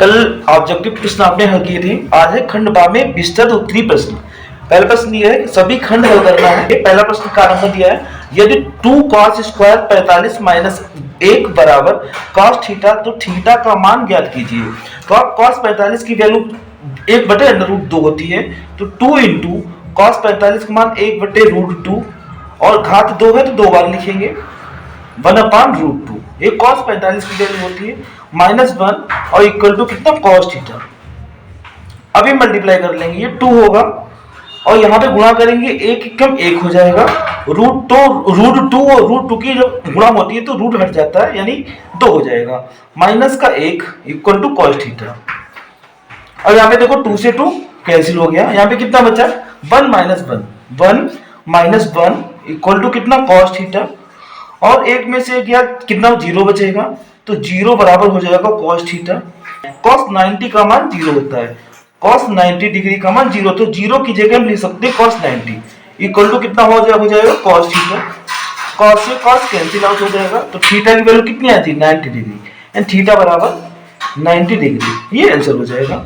कल ऑब्जेक्टिव प्रश्न आपने हल किए थे। आज है खंड बा में विस्तृत उत्तरी प्रश्न। पहला प्रश्न ये है कि सभी खंड हल करना है। पहला प्रश्न का नंबर दिया है, यदि 2 cos स्क्वायर 45 माइनस 1 बराबर cos थीटा, तो थीटा का मान ज्ञात कीजिए। तो आप cos 45 की वैल्यू 1/√2 होती है, तो 2 इंटू cos 45 का मान 1/√2 और घात 2 है तो 2 बार लिखेंगे 1/√2। ये cos 45 की वैल्यू होती है -1 और इक्वल टू कितना cos थीटा। अब ये मल्टीप्लाई कर लेंगे, ये 2 होगा और यहाँ पे गुणा करेंगे, 1 हो जाएगा। √2 और √2 की जब गुणा होती है तो रूट हट जाता है, यानी 2 हो जाएगा। माइनस का 1 इक्वल टू cos थीटा। अब यहाँ पे देखो 2 से 2 कैंसिल हो गया, यहाँ पे कितना बचा 1 - 1 इक्वल टू कितना cos थीटा। और एक में से गया कितना 0 बचेगा, तो 0 बराबर हो जाएगा cos थीटा। cos 90 का मान 0 होता है, cos 90 डिग्री का मान 0, तो 0 की जगह हम लिख सकते हैं cos 90 इक्वल टू कितना हो जाएगा cos थीटा। cos से cos कैंसिल आउट हो जाएगा, तो थीटा की वैल्यू कितनी आती है 90 डिग्री, एंड थीटा बराबर 90 डिग्री। ये आंसर हो जाएगा।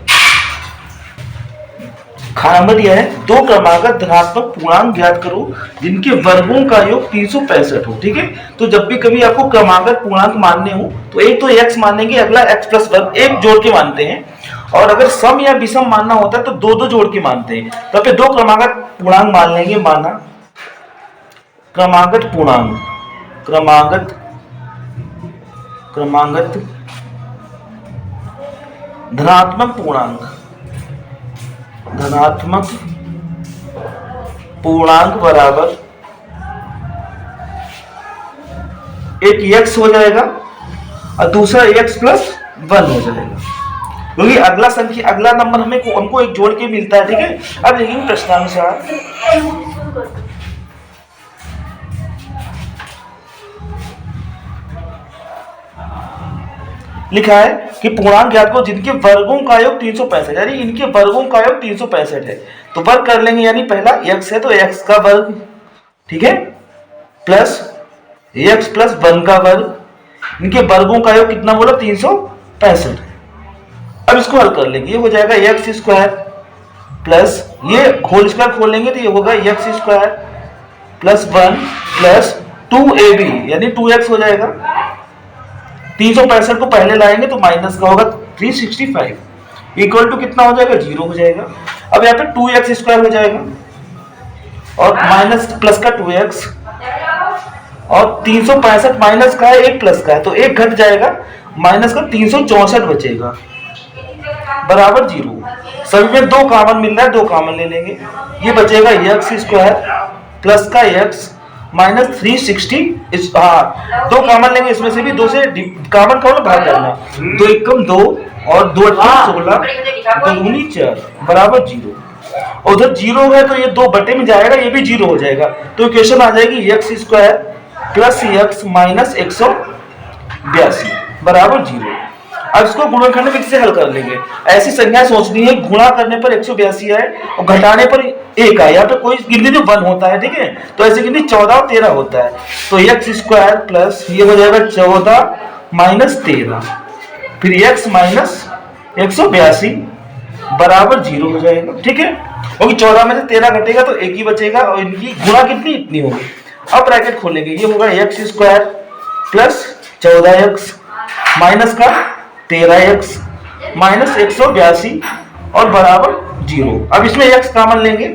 नंबर दिया है, 2 क्रमागत धनात्मक पूर्णांक ज्ञात करो जिनके वर्गों का योग 365 हो। ठीक है, तो जब भी कभी आपको क्रमागत पूर्णांक मानने हो तो एक तो x मानेंगे, अगला x प्लस 1 एक जोड़ के मानते हैं, और अगर सम या विषम मानना होता है तो 2 जोड़ के मानते हैं। तो पे 2 क्रमागत पूर्णांक मान लेंगे। माना क्रमागत पूर्णांक, क्रमागत धनात्मक पूर्णांक बराबर एक x हो जाएगा और दूसरा x प्लस 1 हो जाएगा, क्योंकि अगला नंबर हमको एक जोड़ के मिलता है। ठीक है, अब देखेंगे प्रश्नानुसार। लिखा है कि पूर्णांक ज्ञात करो जिनके वर्गों का योग 365, यानी इनके वर्गों का योग 365 है। तो वर्ग कर लेंगे, यानी पहला x है तो x का वर्ग, ठीक है, प्लस x प्लस 1 का वर्ग। इनके वर्गों का योग कितना बोला 365। अब इसको हल कर लेंगे, ये हो जाएगा x स्क्वायर प्लस ये होल स्क्वायर खोल लेंगे तो ये होगा x square plus 1 plus 2ab यानी 2x हो जाएगा। 365 को पहले लाएंगे तो माइनस का होगा 365 इक्वल टू कितना हो जाएगा 0 हो जाएगा। अब यहाँ पे 2x स्क्वायर हो जाएगा और माइनस प्लस का 2x और 365 माइनस का है 1 प्लस का है, तो 1 घट जाएगा, माइनस का 364 बचेगा बराबर 0। सभी में 2 कॉमन मिल रहा है, 2 कॉमन ले लेंगे, ये बचेगा x स्क्वायर प्लस का x माइनस 360। 2 कॉमन लेंगे, इसमें से भी 2 से कॉमन का भाग करना, 2 एकम 2 और 2 16 2 4 बराबर 0। उधर 0 है तो ये 2 बटे में जाएगा, ये भी 0 हो जाएगा, तो इक्वेशन आ जाएगी x square plus x minus 182 बराबर 0। अब इसको गुणनखंड विधि से हल कर लेंगे। ऐसी संख्या सोचनी है गुणा करने पर 182 आए और घटाने पर 1 आए। यहाँ पे कोई गिनती जो 1 होता है, ठीक है, तो ऐसी गिनती 14 और 13 होता है, तो x स्क्वायर प्लस ये हो जाएगा 14 माइनस 13 फिर x माइनस 182 बराबर 0 हो जाएगा। ठीक है, क्योंकि 14 में से 13 घटेगा तो 1 ही बचेगा और इनकी गुणा कितनी इतनी होगी। अब ब्रैकेट खोलेंगे, ये होगा x square plus 14x minus का 13x माइनस 182 और बराबर 0। अब इसमें x कॉमन लेंगे,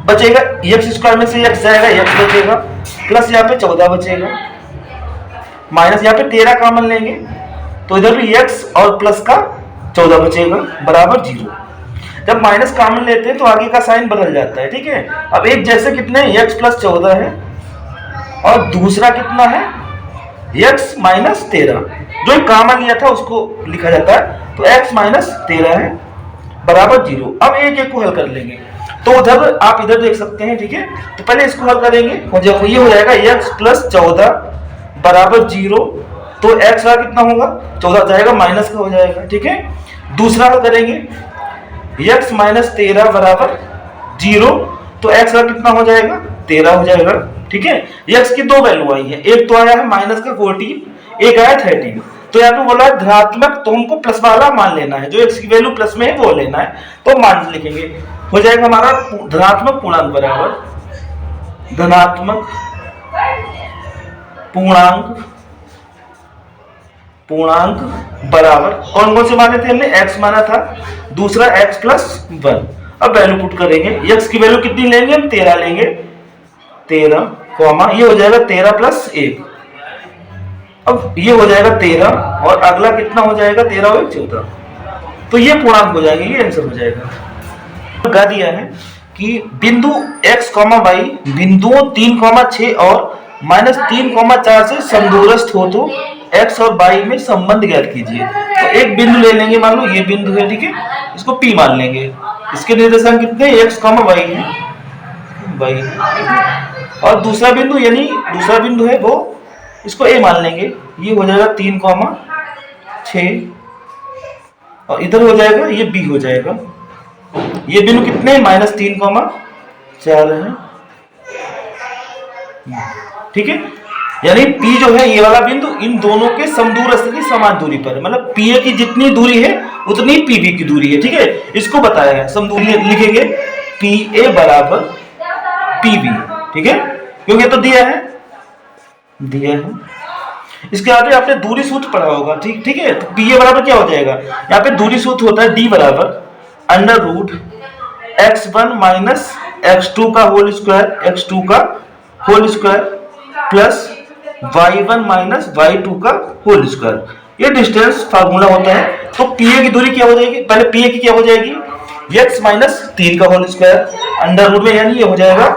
बचेगा x स्क्वायर में से x जाएगा, x बचेगा प्लस यहाँ पे 14 बचेगा माइनस यहाँ पे 13 कॉमन लेंगे तो इधर भी x और प्लस का 14 बचेगा बराबर 0। जब माइनस कॉमन लेते हैं तो आगे का साइन बदल जाता है। ठीक है, अब एक जैसे कितने x प्लस 14 है और दूसरा कितना है x माइनस 13, जो कॉमन लिया था उसको लिखा जाता है, तो x माइनस 13 है बराबर 0। अब एक को हल कर लेंगे, तो उधर आप इधर देख सकते हैं। ठीक है, तो पहले इसको हल करेंगे, ये हो जाएगा x प्लस 14 बराबर 0, तो x का कितना होगा 14 जाएगा माइनस का हो जाएगा। ठीक है, दूसरा हल करेंगे x माइनस 13 बराबर 0, तो x का कितना हो जाएगा 13 हो जाएगा। ठीक है, x की 2 वैल्यू आई है, एक तो आया है माइनस का 14, एक आया 13, तो यहाँ पे बोला धनात्मक, तो हमको प्लस वाला मान लेना है, जो एक्स की वैल्यू प्लस में है वो लेना है, तो मान लिखेंगे। हो जाएगा हमारा धनात्मक पूर्णांक बराबर धनात्मक पूर्णांक बराबर कौन कौन से माने थे हमने, x माना था, दूसरा x प्लस 1। अब वैल्यू पुट करेंगे, x की वैल्यू कितनी लेंगे हम, 13 लेंगे, 13 कॉमा ये हो जाएगा 13 प्लस 1। अब ये हो जाएगा 13 और अगला कितना हो जाएगा, 13 और 14, तो ये पूर्णांक हो जाएगा, ये आंसर हो जाएगा। बता दिया है कि बिंदु x, y बिंदुओं 3, 6 और -3, 4 से समदूरस्थ हो तो x और y में संबंध ज्ञात कीजिए। तो एक बिंदु ले लेंगे, मान लो ये बिंदु है, ठीक है, इसको P मान लेंगे, इसके निर्देशांक कितने x, y है, और दूसरा बिंदु यानी दूसरा बिंदु है वो, इसको A मान लेंगे, ये हो जाएगा 3, 6 और इधर हो जाएगा ये B हो जाएगा। ये बिंदु कितने, -3, 4 है, ठीक है, यानी P जो है ये वाला बिंदु इन दोनों के समदूरस्थ की समान दूरी पर है, मतलब PA की जितनी दूरी है उतनी PB की दूरी है, ठीक है, इसको बताया है। समदूरी लिखेंगे PA बराबर PB, ठीक है, क्योंकि तो दिया है। इसके आगे आपने दूरी सूत्र पढ़ा होगा, ठीक है, तो PA बराबर क्या हो जाएगा, यहाँ पे दूरी सूत्र होता है D बराबर √x1 माइनस x2 का होल स्क्वायर, x2 का whole square plus y1 minus y2 का होल स्क्वायर, ये डिस्टेंस फार्मूला होता है। तो PA की दूरी क्या हो जाएगी, पहले PA की क्या हो जाएगी, x माइनस 3 का होल स्क्वायर अंडर रूट में, यानी ये हो जाएगा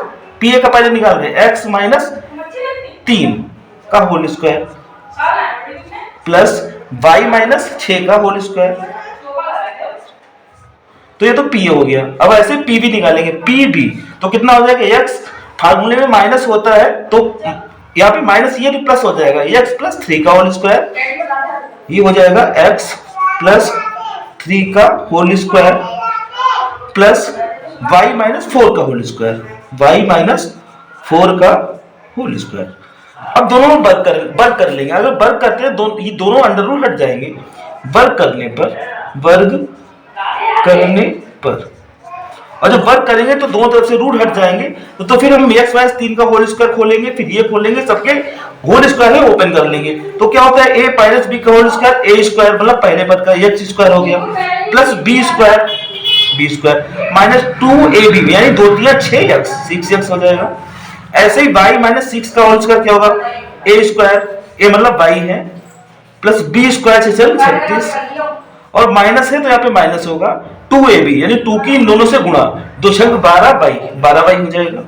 PA का पहले निकाल रहे x माइनस 3 का whole square plus y minus 6 का होल स्क्वायर, तो ये तो PA हो गया। अब ऐसे PB निकालेंगे, PB तो कितना हो जाएगा, x फार्मूले में माइनस होता है तो यहाँ पे माइनस ये भी प्लस हो जाएगा, x प्लस 3 का होल स्क्वायर, ये हो जाएगा x प्लस 3 का whole square plus y minus 4 का होल स्क्वायर, y माइनस 4 का होल स्क्वायर। अब दोनों में वर्ग कर लेंगे, अगर वर्ग करते हैं ये दोनों अंडर रूट हट जाएंगे, वर्ग करने पर और जब वर्ग करेंगे तो दोनों तरफ से रूट हट जाएंगे, तो फिर हम x माइनस 3 का होल स्क्वायर खोलेंगे, फिर ये खोलेंगे, सबके होल स्क्वायर है ओपन कर लेंगे, तो क्या होता है a माइनस b का होल स्क्वायर, a स्क्वायर मतलब पहले पद का x स्क्वायर हो गया plus b square minus 2ab यानी 2 3 6x 6x हो जाएगा। ऐसे ही y माइनस 6 का होल स्क्वायर क्या होगा, a स्क्वायर, a मतलब y है, प्लस b स्क्वायर से चल 36 और माइनस है तो यहाँ पे माइनस होगा 2ab यानी 2 की इन दोनों से गुणा, 2 छंग 12y हो जाएगा,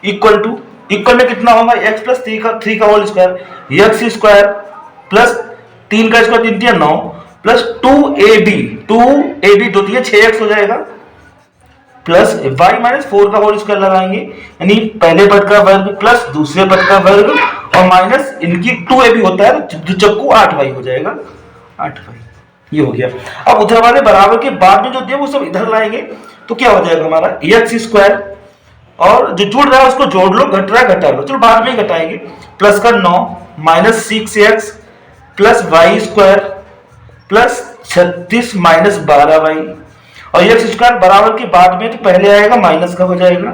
इक्वल में कितना होगा, x प्लस 3 का whole square, x square plus 3 का स्क्वायर 3 9 प्लस 2ab 2 3 6x हो जाएगा प्लस y माइनस 4 का होल स्क्वायर लगाएंगे, यानी पहले पद का वर्ग प्लस दूसरे पद का वर्ग और माइनस इनकी 2ab होता है तो चक्कू 8y हो जाएगा, 8y ये हो गया। अब उधर वाले बराबर के बाद में जो दिया वो सब इधर लाएंगे, तो क्या हो जाएगा हमारा x स्क्वायर और जो जुड़ रहा है उसको जोड़ लो, घट रहा है घटा लो, चलो बाद में ही घटाएंगे, प्लस का 9 minus 6x plus y square plus 36 minus 12y और x स्क्वायर बराबर के बाद में तो पहले आएगा माइनस का हो जाएगा,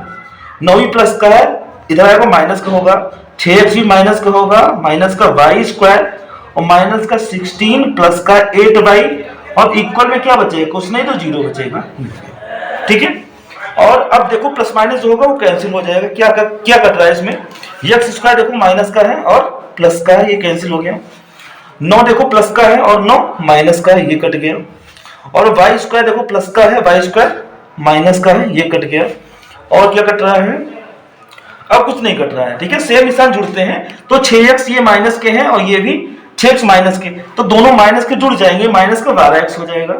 9 ही प्लस का है इधर आएगा माइनस का होगा, 6x भी माइनस का होगा, माइनस का y स्क्वायर और माइनस का 16 प्लस का 8y और इक्वल में क्या बचेगा, कुछ नहीं तो 0 बचेगा, ठीक है। और अब देखो प्लस माइनस जो होगा वो कैंसिल हो जाएगा, क्या कट रहा है इसमें, x स्क्वायर देखो माइनस का है और प्लस का है, ये कैंसिल हो गया, 9 देखो प्लस का है और 9 माइनस का है, ये कट गया, और y स्क्वायर देखो प्लस का है, y स्क्वायर माइनस का है, ये कट गया, और क्या कट रहा है, अब कुछ नहीं कट रहा है, ठीक है, सेम निशान जुड़ते हैं, तो 6x ये माइनस के हैं और ये भी 6x माइनस के, तो दोनों माइनस के जुड़ जाएंगे, माइनस का 12x हो जाएगा।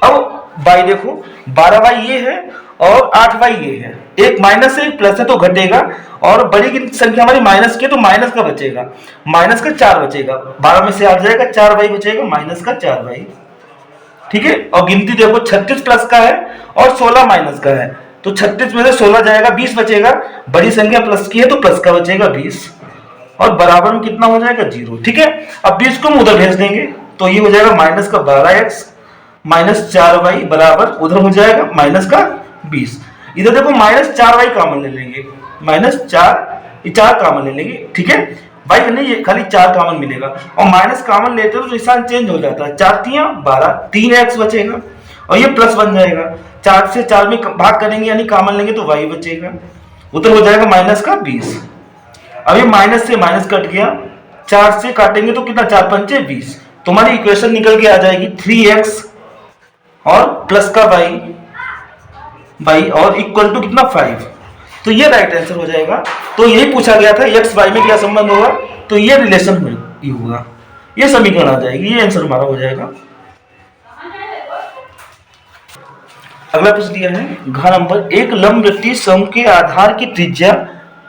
अब y देखो 12y ये है और 8y ये है, एक माइनस है एक प्लस है तो घटेगा, और बड़ी की संख्या हमारी माइनस की तो माइनस का बचेगा, माइनस का 4 बचेगा, 12 में से 8 जाएगा 4y बचेगा, माइनस का 4y, ठीक है। और गिनती देखो 36 प्लस का है और 16 माइनस का है, तो 36 में से 16 जाएगा 20 बचेगा, बड़ी संख्या प्लस की है तो प्लस का बचेगा 20, और बराबर में कितना हो जाएगा 0, ठीक है। अब भी इसको हम उधर भेज देंगे, तो ये हो जाएगा माइनस का 12x माइनस 4y बराबर उधर हो जाएगा माइनस का 20। इधर देखो माइनस 4y कॉमन ले लेंगे, माइनस 4 कॉमन ले लेंगे, ठीक है। भाई नहीं, ये खाली 4 कॉमन मिलेगा और माइनस कॉमन लेते हो तो निशान चेंज हो जाता है, 4 तिया 12, 3x बचेगा और ये प्लस बन जाएगा। 4 से 4 में भाग करेंगे यानी कॉमन लेंगे तो y बचेगा, उधर हो जाएगा माइनस का 20। अब ये माइनस से माइनस कट गया, 4 से काटेंगे तो कितना, 4 पंचे 20, तुम्हारी इक्वेशन निकल के आ जाएगी 3x और प्लस का y और इक्वल टू कितना 5। तो ये राइट आंसर हो जाएगा। तो यही पूछा गया था x y में क्या संबंध होगा, तो ये रिलेशन होगा, ये समीकरण आ जाएगी, ये आंसर हमारा हो जाएगा। अगला प्रश्न दिया है घ नंबर, एक लंबवृत्तीय समूह के आधार की त्रिज्या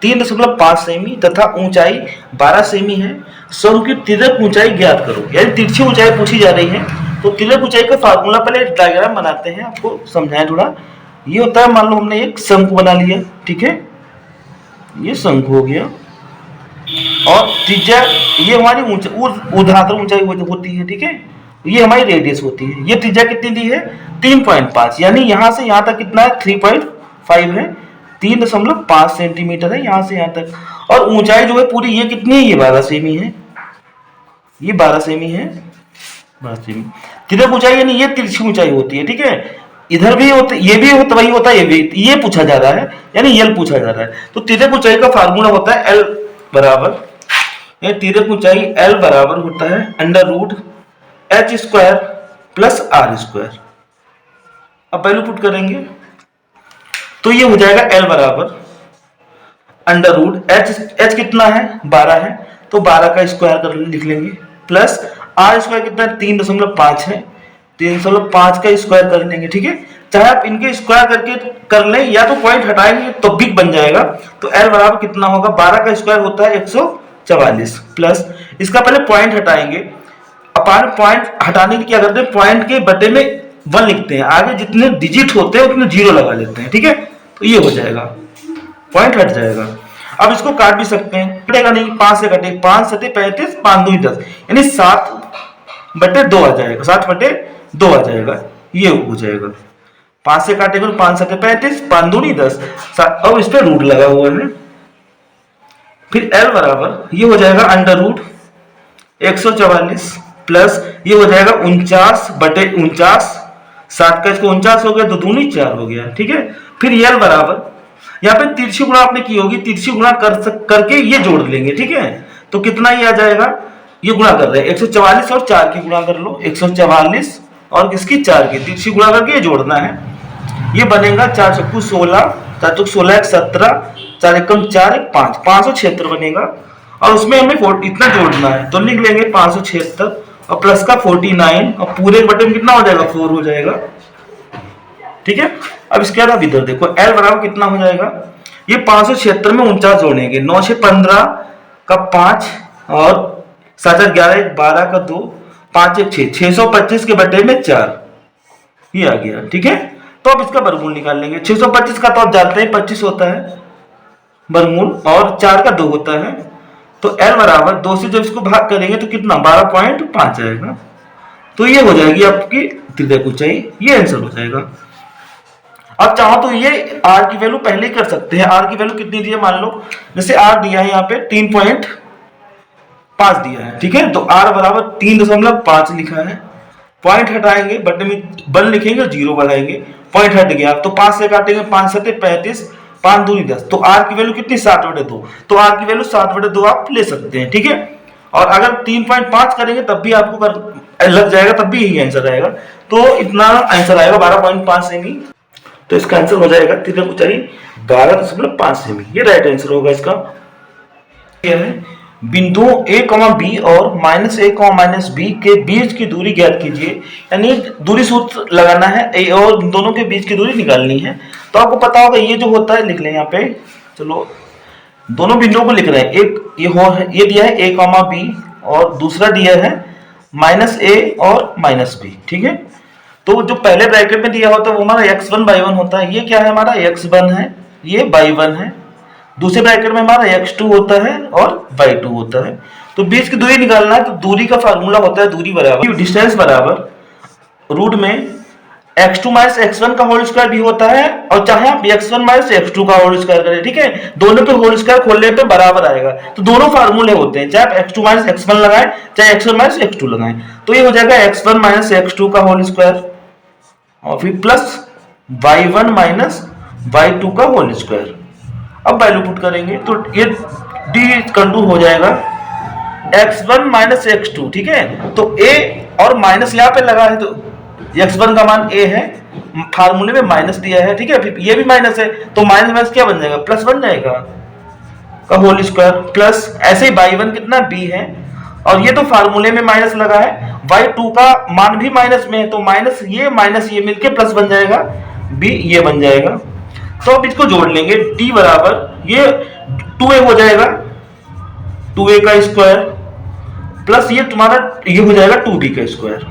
3.5 सेमी तथा ऊंचाई 12 सेमी है, समूह की तिर्यक ऊंचाई ज्ञात करो। यानी तिरछी ऊंचाई पूछी जा रही है, तो तिर्यक ऊंचाई का फार्मूला पहले डायग्राम बनाते हैं, आपको समझाएं थोड़ा। ये होता है, मान लो हमने एक शंकु बना लिया, ठीक है, ये शंकु हो गया और त्रिज्या ये हमारी ऊर्ध्वाधर ऊंचाई होती है, ठीक है, ये हमारी रेडियस होती है। ये त्रिज्या कितनी दी है 3.5, यानी यहां से यहां तक कितना है 3.5 है, 3.5 सेंटीमीटर है यहां से यहां तक। और ऊंचाई जो है पूरी ये कितनी है, ये 12 सेमी है, ये 12 सेमी है, 12 सेमी। तिर्यक ऊंचाई यानी ये तिरछी ऊंचाई होती है, ठीक है। इधर भी होता, ये भी होता, वही होता है, ये भी, ये पूछा जा रहा है यानी यल पूछा जा रहा है। तो तिर्यक ऊंचाई का फार्मूला होता है एल बराबर, तिर्यक ऊंचाई एल बराबर होता है under root H square plus R square. अब वैल्यू पुट करेंगे तो ये हो जाएगा एल बराबर अंडर रूट एच कितना है 12 है, तो 12 का स्क्वायर कर लिख लेंगे, प्लस आर स्क्वायर कितना है 3.5 है, 3.5 का स्क्वायर कर लेंगे, ठीक है। चाहे आप इनके स्क्वायर करके कर लें या तो पॉइंट हटाएंगे तो भी बन जाएगा। तो एल बराबर कितना होगा, 12 का स्क्वायर होता है 144, प्लस इसका पहले पॉइंट हटाएंगे, अपन पॉइंट हटाने की क्या करते हैं, पॉइंट के बटे में 1 लिखते हैं, आगे जितने डिजिट होते हैं उतने 0 लगा लेते हैं, ठीक है। तो ये हो जाएगा, पॉइंट हट जाएगा। अब इसको काट भी सकते हैं, कटेगा नहीं, 5 से कटे, 5 7 35, 5 2 10, यानी 7/2 आ जाएगा, 7/2 आ जाएगा, ये हो जाएगा। 5 से काटेगा तो 5 7 35, 5 2 10, अब इस पे रूट लगा हुआ है। फिर एल बराबर ये हो जाएगा अंडर रूट 144 प्लस ये हो जाएगा 49/49, 7 का इसको 49 हो गया, 2 दूनी 4 हो गया, ठीक है। फिर यल बराबर यहाँ पे तिरछी गुणा आपने की होगी, तिरछी गुणा करके ये जोड़ लेंगे, ठीक है। तो कितना ये आ जाएगा, ये गुणा कर रहे हैं 144 और 4 की गुणा कर लो, 144 और किसकी 4 की, तिरछी गुणा करके ये जोड़ना है। ये बनेगा 4 चक्कू 16, 4 चक्कू 16 17, 4 एकम 4 5, 576 बनेगा। और उसमें हमें इतना जोड़ना है, तो लिख लेंगे 576 और प्लस का 49 और पूरे बटे में कितना हो जाएगा 4 हो जाएगा, ठीक है। अब इसके बाद इधर देखो L बराबर कितना हो जाएगा, ये 576 में 49 जोड़ेंगे, 9 से 15 का 5 और 7 11 12 का 2, 5 1 6, 625 के बटे में 4 ये आ गया, ठीक है। तो अब इसका वर्गमूल निकाल लेंगे, 625 का तो आप जानते हैं 25 होता है वर्गमूल और 4 का 2 होता है, तो L बराबर 2 से जब इसको भाग करेंगे तो कितना 12.5 आएगा। तो ये हो जाएगी आपकी त्रिज्यक ऊंचाई, ये आंसर हो जाएगा। अब चाहो तो ये R की वैल्यू पहले ही कर सकते हैं। R की वैल्यू कितनी दी है, मान लो जैसे R दिया है यहाँ पे 3.5 दिया है, ठीक है। तो R बराबर 3.5 लिखा है, पॉइंट हटाएंगे बटे में 1 लिखेंगे और 0 बढ़ाएंगे, पॉइंट हट गया, तो 5 से काटेंगे 5 7 35, 5 2 10, तो R की वैल्यू कितनी 7/2, तो R की वैल्यू 7/2 आप ले सकते हैं, ठीक है। और अगर 3.5 करेंगे तब भी आपको लग जाएगा, तब भी यही आंसर आएगा। तो इतना आंसर आएगा 12.5 सेमी। तो इसका आंसर हो जाएगा त्रिज्यक ऊंचाई 12.5 सेमी, ये राइट आंसर होगा इसका। यह है बिंदुओं A, B और -A, -B के बीच की दूरी ज्ञात कीजिए, यानी दूरी सूत्र लगाना है, A और दोनों के बीच की दूरी निकालनी है। तो आपको पता होगा ये जो होता है, लिख लें यहाँ पे, चलो दोनों बिंदुओं को लिख रहे हैं, एक ये दिया है A, B और दूसरा दिया है -A और -B, ठीक है। तो जो पहले ब्रैकेट में दिया होता है वो हमारा x1 y1 होता है, ये क्या है हमारा x1 है, ये y1 है, दूसरे ब्रैकेट में हमारा x2 होता है और y2 होता है। तो बीच की दूरी निकालना है, तो दूरी का फार्मूला होता है दूरी बराबर डिस्टेंस बराबर रूट में x2 माइनस x1 का होल स्क्वायर भी होता है, और चाहे आप x1 माइनस x2 का होल स्क्वायर करें, ठीक है, दोनों के होल स्क्वायर खोलने पे बराबर आएगा। तो दोनों फार्मूले होते हैं, चाहे आप x2 माइनस x1 लगाएं चाहे x1 माइनस x2 लगाएं, तो ये हो जाएगा x1 माइनस x2 का होल स्क्वायर और फिर प्लस y1 माइनस y2 का होल स्क्वायर। अब वैल्यू पुट करेंगे तो ये d कंटू हो जाएगा x1 माइनस x2, ठीक है। तो a और माइनस यहाँ पे लगा है तो x1 का मान a है, फार्मूले में माइनस दिया है, ठीक है, फिर ये भी माइनस है तो माइनस माइनस क्या बन जाएगा, प्लस बन जाएगा का होल स्क्वायर, प्लस ऐसे ही y1 कितना b है और ये तो फार्मूले में माइनस लगा है, y2 का मान भी माइनस में है तो माइनस ये मिलके प्लस बन जाएगा, b ये बन जाएगा। तो अब इसको जोड़ लेंगे, d बराबर ये 2a हो जाएगा 2a का स्क्वायर प्लस ये तुम्हारा ये हो जाएगा 2b का स्क्वायर।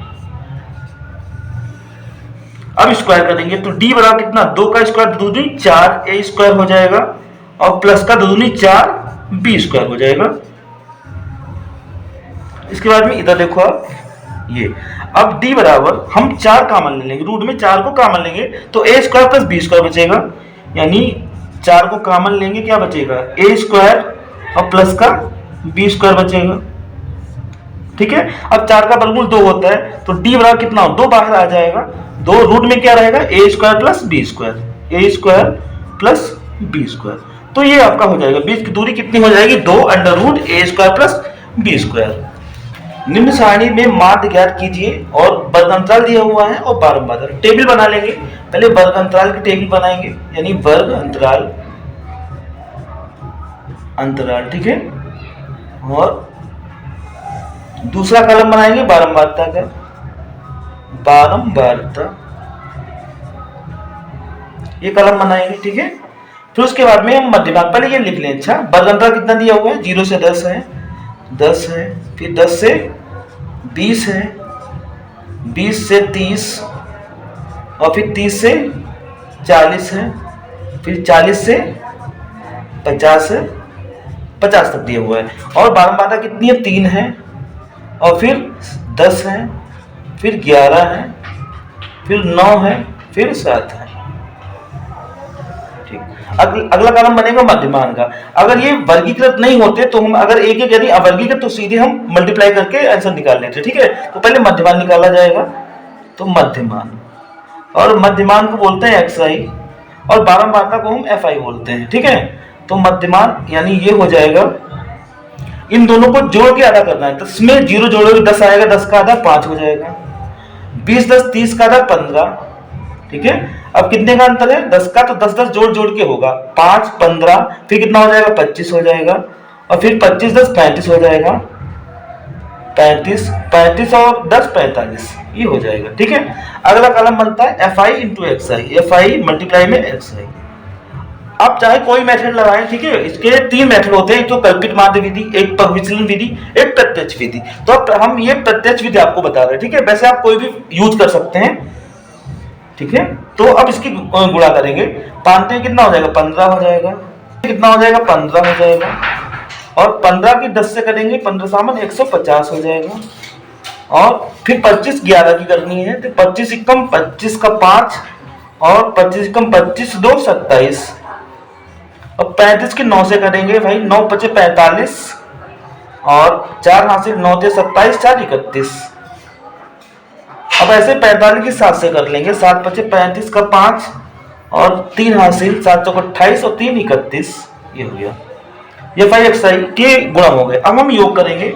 अब स्क्वायर करेंगे तो d बराबर कितना, 2 का स्क्वायर दूनी 4a स्क्वायर हो जाएगा और प्लस का दूनी 4b स्क्वायर हो जाएगा। इसके बाद में इधर देखो आप ये, अब d बराबर हम 4 कॉमन ले लेंगे, रूट में 4 को कॉमन लेंगे तो a square plus b square बचेगा, यानी 4 को कॉमन लेंगे क्या बचेगा, a स्क्वायर और प्लस का b स्क्वायर बचेगा, ठीक है। अब 4 का वर्गमूल 2 होता है तो d बराबर कितना हो, 2 बाहर आ जाएगा, 2 रूट में क्या रहेगा, a square plus b square, a square plus b square. तो ये आपका हो जाएगा, बीच की दूरी कितनी हो जाएगी, 2 under root a square plus b square. निम्न सारणी में माध्य ज्ञात कीजिए और वर्ग अंतराल दिया हुआ है और बारंबार टेबल बना लेंगे। पहले वर्ग अंतराल की टेबल बनाएंगे, यानी वर्ग अंतराल, ठीक है, और दूसरा कॉलम बनाएंगे बारंबारता का, ये कॉलम बनाएंगे, ठीक है। फिर उसके बाद में हम मध्यभाग, पहले ये लिख लें, अच्छा वर्ग अंतराल कितना दिया हुआ है, 0 से 10 है, 10 है, फिर 10 से 20 है, 20 से 30 और फिर 30 से 40 है, फिर 40 से 50 है, 50 तक दिया हुआ है। और बारंबारता कितनी है, 3 है और फिर 10 है, फिर 11 है, फिर 9 है, फिर 7 है, ठीक। अगला कॉलम बनेगा मध्यमान का। अगर ये वर्गीकृत नहीं होते तो हम अगर एक एक यदि अवर्गीकृत तो सीधे हम मल्टीप्लाई करके आंसर निकाल लेते, ठीक है। तो पहले मध्यमान निकाला जाएगा, तो मध्यमान, और मध्यमान को बोलते हैं xi और बारंबारता को हम fi बोलते हैं, ठीक है। तो मध्यमान यानी ये हो जाएगा, इन दोनों को जोड़ के आधा करना है, तो इसमें 0 जोड़ोगे 10 आएगा, 10 का आधा 5 हो जाएगा, 20 10 30 का आधा 15, ठीक है। अब कितने का अंतर है, 10 का, तो 10 10 जोड़ के होगा 5 15, फिर कितना हो जाएगा 25 हो जाएगा, और फिर 25 10 35 हो जाएगा, 35 35 और 10 45 ये हो जाएगा, ठीक है। अगला कॉलम बनता है fi into xi, fi multiply में xi। आप चाहे कोई मेथड लगाएं, ठीक है, इसके 3 मेथड होते हैं, एक तो कल्पित माध्य विधि, एक विचलन विधि, एक प्रत्यक्ष विधि। तो अब हम ये प्रत्यक्ष विधि आपको बता रहे हैं, ठीक है, वैसे आप कोई भी यूज कर सकते हैं, ठीक है। तो अब इसकी गुणा करेंगे, 5 में कितना हो जाएगा 15 हो जाएगा, कितना हो जाएगा 15 हो जाएगा, और 15 की 10 से करेंगे 15 सामन 150 हो जाएगा, और फिर 25 11 की करनी है, तो 25 एकम 25 का 5 और 25 एकम 25 2 27, अब 35 के 9 से करेंगे भाई, 9 5 45 और 4 हासिल 9 से 27 4 31। अब ऐसे 45 की 7 से कर लेंगे, 7 5 35 का 5 और 3 हासिल 7 चौक 28 और 3 31, ये हो गया, ये फाई xi के गुणा हो गए। अब हम योग करेंगे,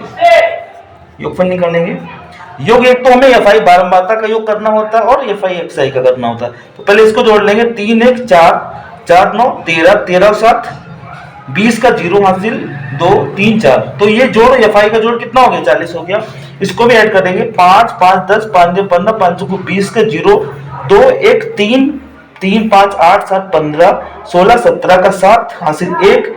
योगफल निकालेंगे। योग एक तो हमें fi बारंबारता का योग करना होता है और fi xi का करना होता है, तो पहले इसको जोड़ लेंगे, 3 1 4 4 9 13 13 7 20 का 0 हासिल 2 3 4, तो ये जोड़ fi का जोड़ कितना हो गया 40 हो गया। इसको भी ऐड करेंगे, 5 5 10 5 15 5 को 20 का 0 2 1 3 3 5 8 7 15 16 17 का 7 हासिल 1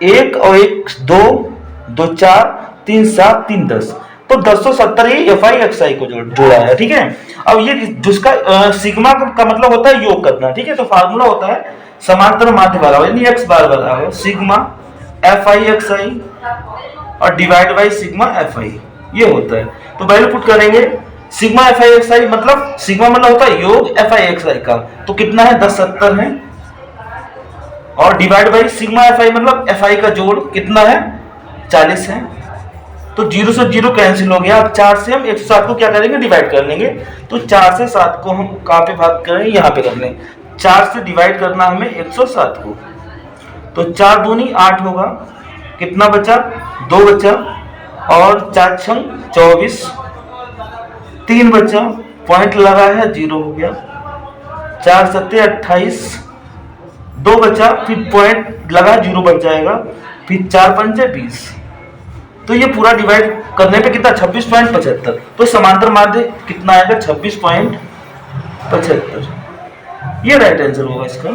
1 और 1 2 2 4 3 7 3 10, तो 1070 ये fi xi को जोड़ा है, ठीक है। अब ये जिसका सिग्मा का मतलब होता है योग करना, ठीक है, तो फार्मूला होता है समांतर माध्य वाला हो यानी एक्स बार वाला हो, सिग्मा एफ आई एक्स आई और divide by sigma F I, ये होता है। तो वैल्यू पुट करेंगे, सिग्मा एफ आई एक्स आई मतलब सिग्मा मतलब होता है योग एफ आई एक्स आई का, तो कितना है 1070 है, और divide by sigma F I मतलब एफ आई का जोड़ कितना है 40 है। तो 0 से 0 कैंसिल हो गया। अब 4 से हम 107 को क्या करेंगे डिवाइड कर लेंगे। तो 4 से 7 को हम कहाँ पे भाग करें, यहाँ पे कर लें। 4 से डिवाइड करना हमें 107 को, तो 4 दूनी 8 होगा, कितना बचा 2 बचा, और 4 छंग 24, 3 बचा, पॉइंट लगा है 0 हो गया, 4 सत्ते 28, 2 बचा, फिर पॉइंट लगा 0 बच जाएगा, फिर 4 पंचे 20। तो ये पूरा डिवाइड करने पे कितना 26.75। तो समांतर माध्य कितना आएगा 26.75। ये राइट आंसर होगा इसका।